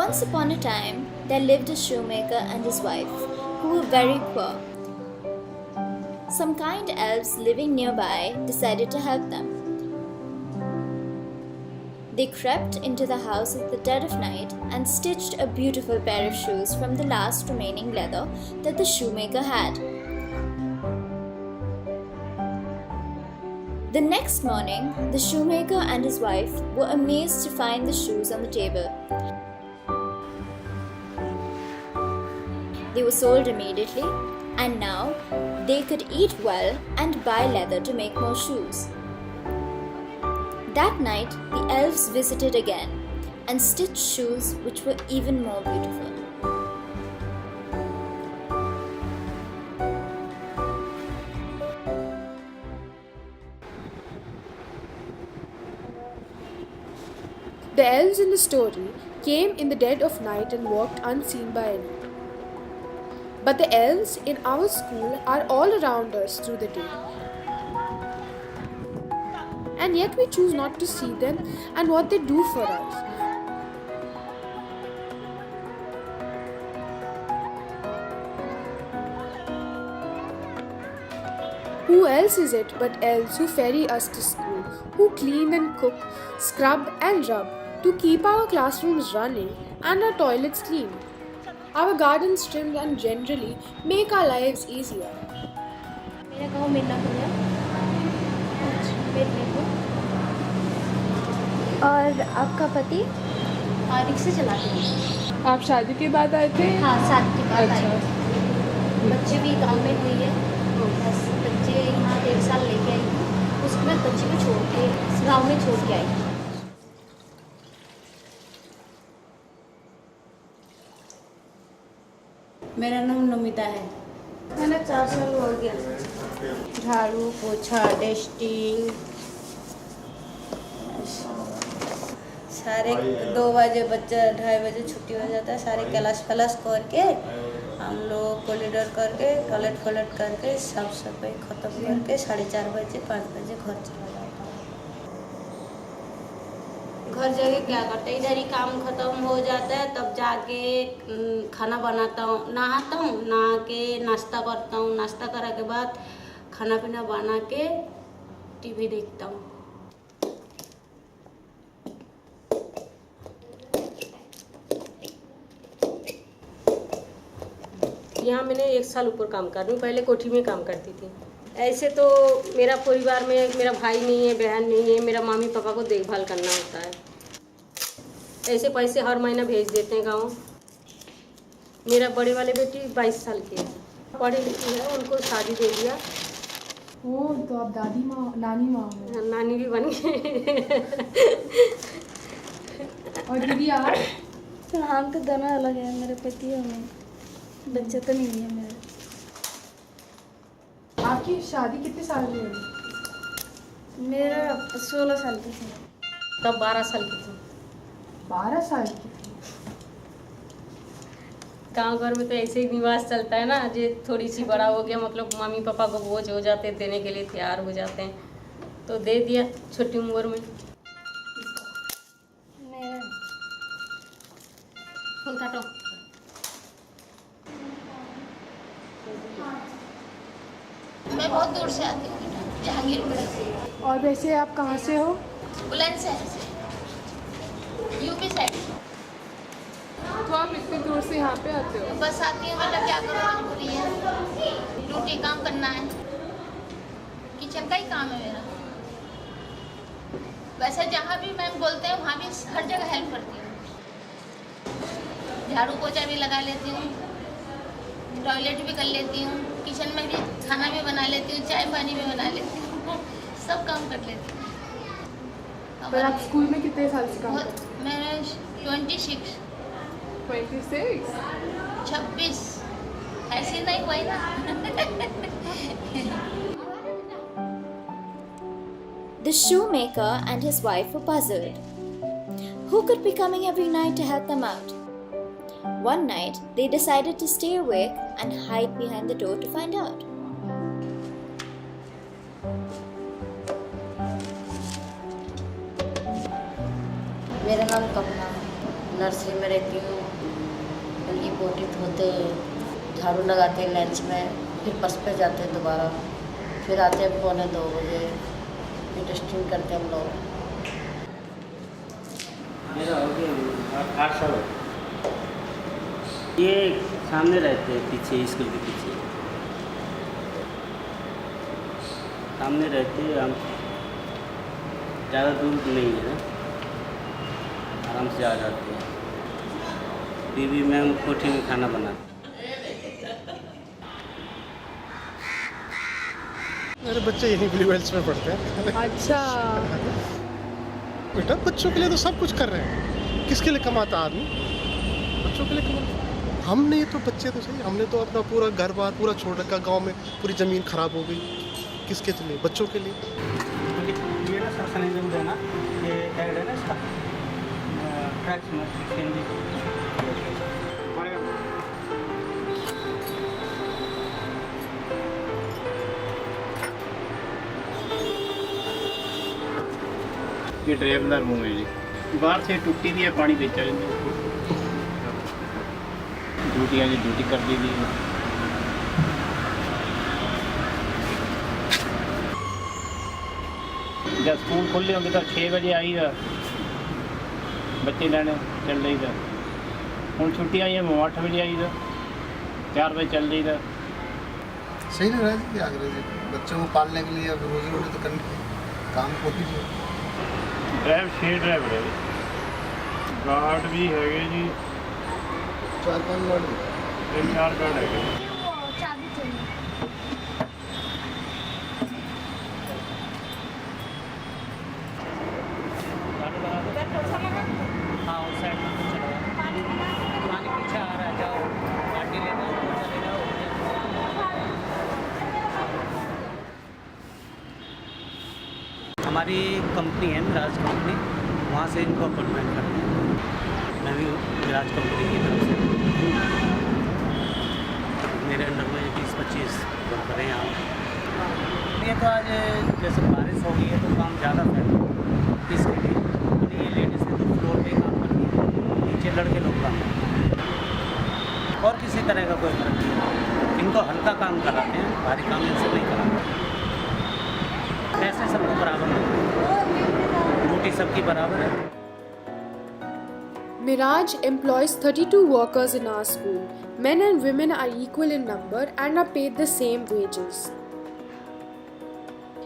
Once upon a time, there lived a shoemaker and his wife, who were very poor. Some kind elves living nearby decided to help them. They crept into the house at the dead of night and stitched a beautiful pair of shoes from the last remaining leather that the shoemaker had. The next morning, the shoemaker and his wife were amazed to find the shoes on the table. They were sold immediately, and now they could eat well and buy leather to make more shoes. That night, the elves visited again and stitched shoes which were even more beautiful. The elves in the story came in the dead of night and walked unseen by anyone. But the elves in our school are all around us through the day. And yet we choose not to see them and what they do for us. Who else is it but elves who ferry us to school, who clean and cook, scrub and rub, to keep our classrooms running and our toilets clean, our gardens trimmed and generally make our lives easier. मेरा गाँव मिर्नापुर और आपका पति? Rickshaw चलाते हैं। आप शादी के बाद आए थे? हाँ, शादी के बाद आए थे। बच्चे भी गाँव में हुई है, बस बच्चे यहाँ 1.5 साल लेके आई थी, उसके बाद बच्चे को छोड़ के गाँव में छोड़ के आई। मेरा नाम नमिता है। मैंने 4 साल हो गया। झाड़ू पोछा डस्टिंग सारे 2 बजे बच्चा 2:30 बजे छुट्टी हो जाता है, सारे क्लास करके हम लोग कॉरिडोर करके टॉयलेट करके साफ सफाई ख़त्म करके 4:30 बजे 5 बजे घर चला जाता है। घर जाके क्या करते हैं, इधर ही काम ख़त्म हो जाता है, तब जाके खाना बनाता हूँ, नहाता हूँ, नहा के नाश्ता करता हूँ, नाश्ता करा के बाद खाना पीना बना के टीवी देखता हूँ। यहाँ मैंने 1 साल ऊपर काम कर रही हूँ, पहले कोठी में काम करती थी। ऐसे तो मेरा परिवार में मेरा भाई नहीं है, बहन नहीं है, मेरा मम्मी पापा को देखभाल करना होता है। ऐसे पैसे हर महीना भेज देते हैं गाँव। मेरा बड़े वाले बेटी 22 साल की है, पढ़ी लिखी है, उनको शादी दे दिया। वो तो आप दादी माँ नानी माँ हो। नानी भी बन गई। और दीदी आप? हम तो दोनों अलग है, मेरे पति और मैं, बच्चा तो नहीं है मेरा। आपकी शादी कितने साल में हुई? मेरा 16 साल की थी। तब 12 साल की थी। 12 साल की थी। गाँव घर में तो ऐसे ही निवास चलता है ना, जो थोड़ी सी बड़ा हो गया मतलब मम्मी पापा को बोझ हो जाते हैं, देने के लिए तैयार हो जाते हैं, तो दे दिया छोटी उम्र में। फूल काटो। मैं बहुत दूर से आती हूँ, जहांगीरपुर से। और वैसे आप कहाँ से हो? बुलंदशहर से, यूपी साइड। तो आप इतनी दूर से यहाँ पे आते हो? बस आती हूँ, बेटा क्या करूँ, मजबूरी है, ड्यूटी काम करना है, किचन का ही काम है मेरा। वैसे जहाँ भी मैम बोलते हैं वहाँ भी हर जगह हेल्प करती हूँ, झाड़ू पोछा भी लगा लेती हूँ, टॉयलेट भी कर लेती हूँ, किचन में भी खाना भी बना लेती हूँ, चाय पानी भी बना लेती हूँ, सब काम कर लेती हूँ। पर आप स्कूल में कितने साल से काम करते हो? मैंने 26 26 ऐसे नहीं हुआ ना। The shoemaker and his wife were puzzled. Who could be coming every night to help them out? One night, they decided to stay awake and hide behind the door to find out. मेरा नाम कमला है, nursery में रहती हूँ। उनकी पोटी धोते, झाड़ू लगाते लंच में, फिर बस पे जाते हैं दोबारा, फिर आते हैं 1:45 बजे, फिर टेस्टिंग करते हैं हम लोग। मेरा हो गया 8 साल। ये सामने रहते हैं, पीछे स्कूल के पीछे सामने रहते हैं। हम ज़्यादा दूर नहीं है, आराम से आ जाते हैं। बीवी मैं कोठी में खाना बनाती। मेरे बच्चे यहीं ब्लूबेल्स में पढ़ते हैं। अच्छा। बेटा बच्चों के लिए तो सब कुछ कर रहे हैं। किसके लिए कमाता आदमी? बच्चों के लिए कमाता। हमने तो बच्चे तो सही, हमने तो अपना पूरा घर बार पूरा छोड़ रखा, गांव में पूरी ज़मीन खराब हो गई। किसके लिए? बच्चों के लिए। ये ना सर सलेंडर देना, ये ऐड है ना इसका ट्रैक्स में हिंदी ये ड्राइव ਦਾ रूम है जी। बाहर से टुट्टी दी है, पानी बेचा ड्यूटियाँ जी ड्यूटी कर दी थी। जब स्कूल खुले होंगे तो 6 बजे आई था, बच्चे लैने चल रही था। हूँ छुट्टी आई है, 8 बजे आई था, 4 बजे चल रही था। सही नहीं रहा जी, क्या करें जी, बच्चों को पालने के लिए अब रोजी रोटी तो करनी, काम को भी ड्राइव 6 ड्राइवर है, गार्ड भी है जी, 4-5 गार्ड, 3-4 गार्ड है। हाँ उस साइड में कुछ चला पानी पीछे आ रहा है, जाओ बाल्टी ले जाओ, चले जाओ। हमारी कंपनी है मिराज कंपनी, वहाँ से इनको अपॉइंटमेंट करते हैं। मैं भी मिराज कंपनी की तरफ से, मेरे अंडर में 20-25 वर्कर हैं यहाँ। ये तो आज जैसे बारिश हो गई है तो काम ज़्यादा फैल, इसके लिए ये लेडीज़ है तो फ्लोर पे काम करती है, नीचे लड़के लोग काम करते हैं। और किसी तरह का कोई फर्क नहीं, इनको हल्का काम कराते हैं, भारी काम इनसे नहीं कराते। पैसे सबको बराबर है, ड्यूटी सबकी बराबर है। Miraj employs 32 workers in our school. Men and women are equal in number and are paid the same wages.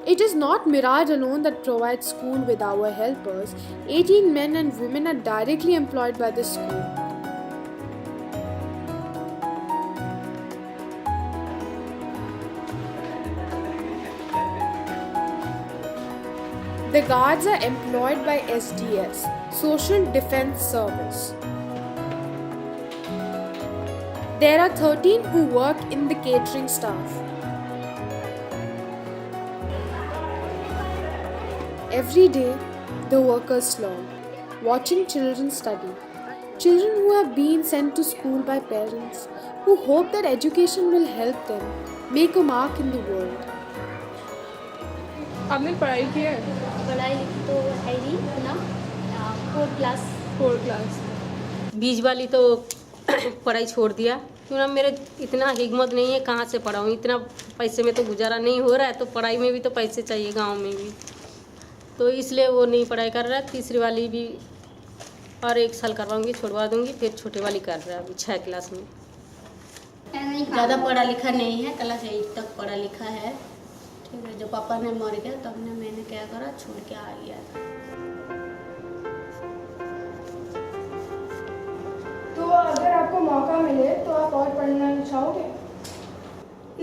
It is not Miraj alone that provides school with our helpers. 18 men and women are directly employed by the school. The guards are employed by SDS, Social Defense Service. There are 13 who work in the catering staff. Every day, the workers slog, watching children study. Children who have been sent to school by parents, who hope that education will help them make a mark in the world. आपने पढ़ाई की है? पढ़ाई तो है ही ना, 4 class. बीज वाली तो पढ़ाई छोड़ दिया, क्यों ना मेरे इतना हिम्मत नहीं है, कहाँ से पढ़ाऊँ, इतना पैसे में तो गुजारा नहीं हो रहा है, तो पढ़ाई में भी तो पैसे चाहिए गांव में भी, तो इसलिए वो नहीं पढ़ाई कर रहा है। तीसरी वाली भी और 1 साल करवाऊँगी, छोड़वा दूँगी, फिर छोटे वाली कर रहा है अभी 6 क्लास में। ज़्यादा पढ़ा लिखा नहीं है, क्लास 8 तक पढ़ा लिखा है। ठीक है, जब पापा ने मर गया तब मैंने क्या करा, छोड़ के आ गया था। तो अगर आपको मौका मिले तो आप और पढ़ना चाहोगे?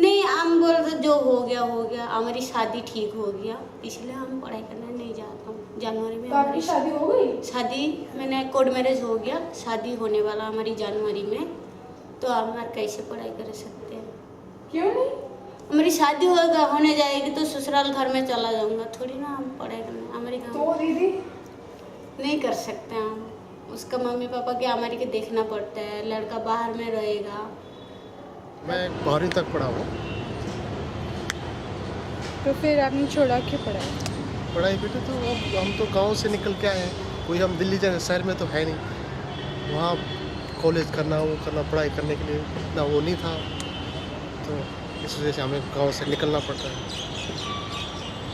नहीं, हम बोल रहे जो हो गया, हमारी शादी ठीक हो गया, इसलिए हम पढ़ाई करने नहीं जाता हूँ। जनवरी में तो आपकी शादी हो गई? शादी मैंने कोर्ट मैरिज हो गया, शादी होने वाला हमारी जनवरी में, तो हम कैसे पढ़ाई कर सकते हैं? क्यों नहीं? हमारी शादी होने जाएगी तो ससुराल घर में चला जाऊंगा, थोड़ी ना हम पढ़ाई करने हमारे घर तो दीदी नहीं कर सकते हम, उसका मम्मी पापा के हमारी के देखना पड़ता है, लड़का बाहर में रहेगा। मैं 12वीं तक पढ़ा हूँ। तो फिर आपने छोड़ा क्यों पढ़ाई? पढ़ाई बेटे तो अब हम तो गांव से निकल के आए हैं, कोई हम दिल्ली जैसे शहर में तो है नहीं, वहाँ कॉलेज करना, वो करना, पढ़ाई करने के लिए ना वो नहीं था, तो इस वजह से हमें गांव से निकलना पड़ता है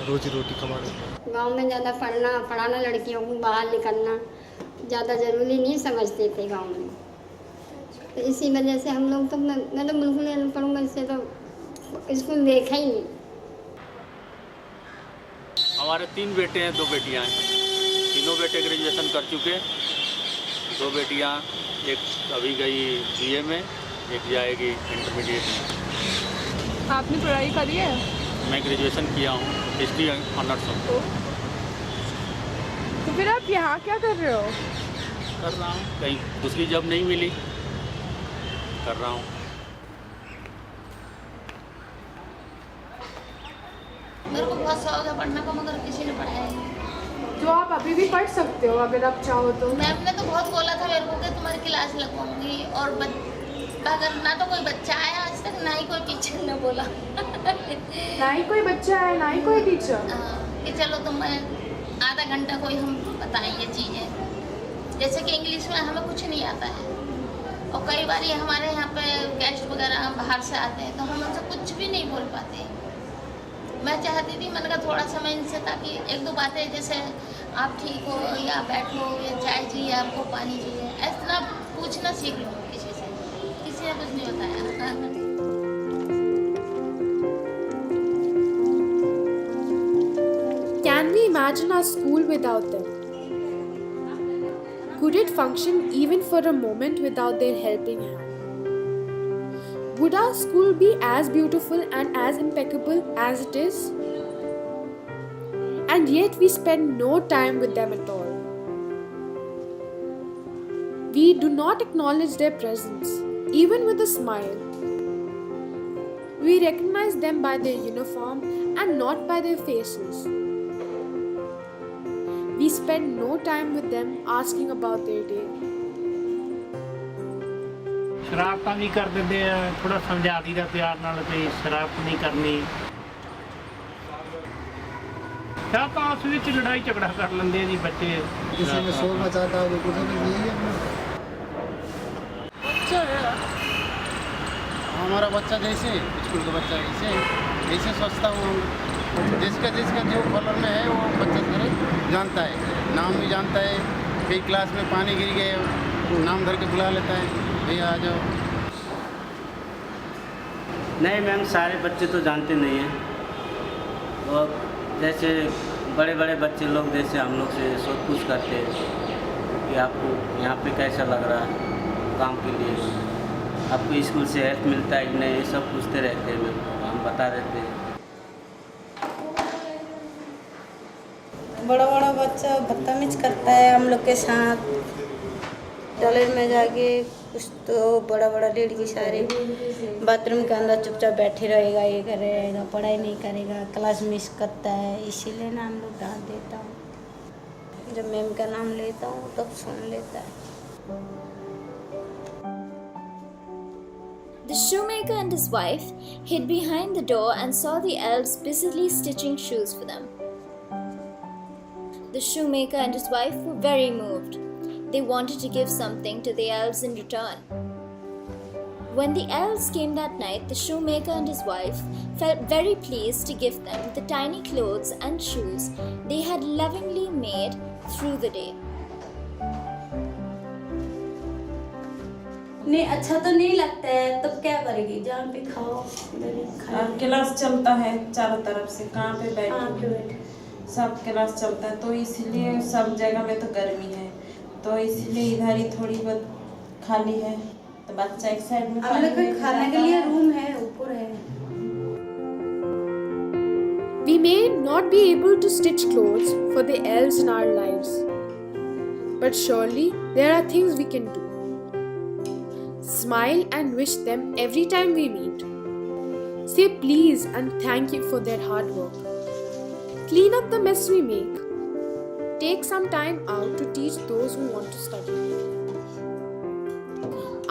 रोजी रोटी कमाने। गांव में ज़्यादा पढ़ाना लड़कियों को बाहर निकलना ज़्यादा ज़रूरी नहीं समझते थे गांव में, तो इसी वजह से हम लोग तो मैं तो बिल्कुल अनपढ़ हूँ, इससे तो स्कूल देखा ही नहीं। हमारे 3 बेटे हैं, 2 बेटियां हैं। तीनों बेटे ग्रेजुएशन कर चुके, 2 बेटियां, एक अभी गई BA में, एक जाएगी इंटरमीडिएट में। आपने पढ़ाई करी है? मैं ग्रेजुएशन किया हूँ, हिस्ट्री ऑनर्स हूँ। तो फिर आप यहाँ क्या कर रहे हो? कर रहा हूँ, कहीं दूसरी जॉब नहीं मिली, कर रहा हूँ। मेरे को बहुत शौक है पढ़ने का, मगर किसी ने पढ़ाया नहीं। तो आप अभी भी पढ़ सकते हो अगर आप चाहो तो। मैम ने तो बहुत बोला था मेरे को कि तुम्हारी क्लास लगवाऊंगी, और अगर ना तो कोई बच्चा आया आज तक, ना ही कोई टीचर ने बोला ना ही कोई बच्चा है, ना ही कोई टीचर कि चलो तुम्हें आधा घंटा कोई हम बताएं ये चीज़ें। जैसे कि इंग्लिश में हमें कुछ नहीं आता है, और कई बार ये हमारे यहाँ पे गेस्ट वगैरह बाहर से आते हैं, तो हम उनसे कुछ भी नहीं बोल पाते। मैं चाहती थी, मैंने कहा थोड़ा सा मैं इनसे, ताकि 1-2 बातें, जैसे आप ठीक हो या बैठो या चाय चाहिए आपको, पानी चाहिए, ऐसा पूछना सीख लो किसी से। किसी ने कुछ नहीं बताया। Can we imagine our school without them? Could it function even for a moment without their helping hand? Would our school be as beautiful and as impeccable as it is? And yet we spend no time with them at all. We do not acknowledge their presence, even with a smile. We recognize them by their uniform and not by their faces. We spend no time with them asking about their day. शरारਤਾਂ ਵੀ ਕਰ ਦਿੰਦੇ ਆ, ਥੋੜਾ ਸਮਝਾ ਦਈਦਾ ਪਿਆਰ ਨਾਲ ਕਿ ਸ਼ਰਾਰਤ ਨਹੀਂ ਕਰਨੀ। ਜਾਂ ਤਾਂ ਉਸ ਵਿੱਚ ਲੜਾਈ ਝਗੜਾ ਕਰ ਲੈਂਦੇ ਆ ਜੀ ਬੱਚੇ। किसी में शोर मचाता है, कुछ नहीं है। हमारा बच्चा जैसे स्कूल का बच्चा ऐसे सोचता हूँ, जिसका जो कलर में है वो बच्चा सारे जानता है, नाम भी जानता है। कई क्लास में पानी गिर गए, नाम धर के बुला लेता है, भैया आ जाओ। नहीं मैम, सारे बच्चे तो जानते नहीं हैं। और जैसे बड़े बड़े बच्चे लोग जैसे हम लोग से सब पूछ करते हैं कि आपको यहाँ पे कैसा लग रहा है काम के लिए, आपको स्कूल से हेल्प मिलता है कि नहीं, ये सब पूछते रहते हैं मैम, हम बता देते हैं। बड़ा बड़ा बच्चा बदतमीज करता है हम लोग के साथ। टॉयलेट में जाके कुछ तो बड़ा लड़की सारे बाथरूम के अंदर चुपचाप बैठे रहेगा, ये करेगा, पढ़ाई नहीं करेगा, क्लास मिस करता है। इसीलिए ना हम लोग डांट देता हूँ। जब मैम का नाम लेता हूँ तब सुन लेता है। The shoemaker and his wife hid behind the door and saw the elves busily stitching shoes for them. The shoemaker and his wife were very moved. They wanted to give something to the elves in return. When the elves came that night, the shoemaker and his wife felt very pleased to give them the tiny clothes and shoes they had lovingly made through the day. नहीं अच्छा तो नहीं लगता है, तब क्या करेगी? जहाँ पे खाओ क्लास चलता है चारों तरफ से, कहाँ पे बैठे सब क्लास चलता है, तो इसलिए सब जगह में तो गर्मी है, तो इसलिए इधर ही थोड़ी बहुत खाली है, तो बच्चा एक साइड में खाने के लिए रूम है, ऊपर है। We may not be able to stitch clothes for the elves in our lives, but surely there are things we can do. Smile and wish them every time we meet. Say please and thank you for their hard work. Clean up the mess we make. Take some time out to teach those who want to study.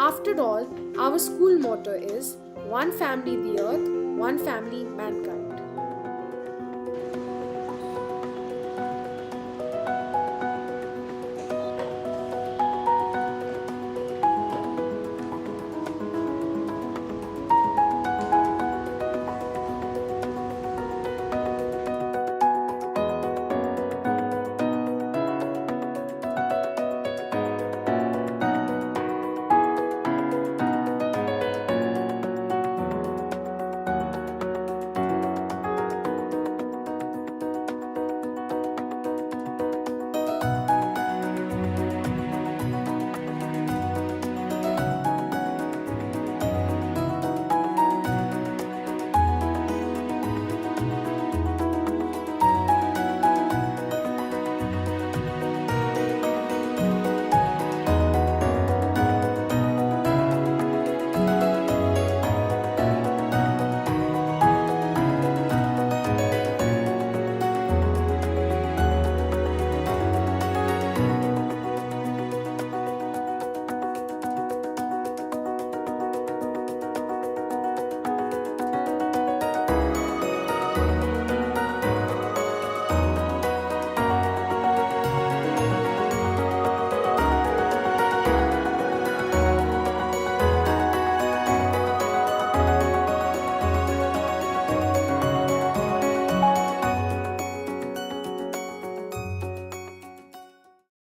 After all, our school motto is one family the earth, one family mankind.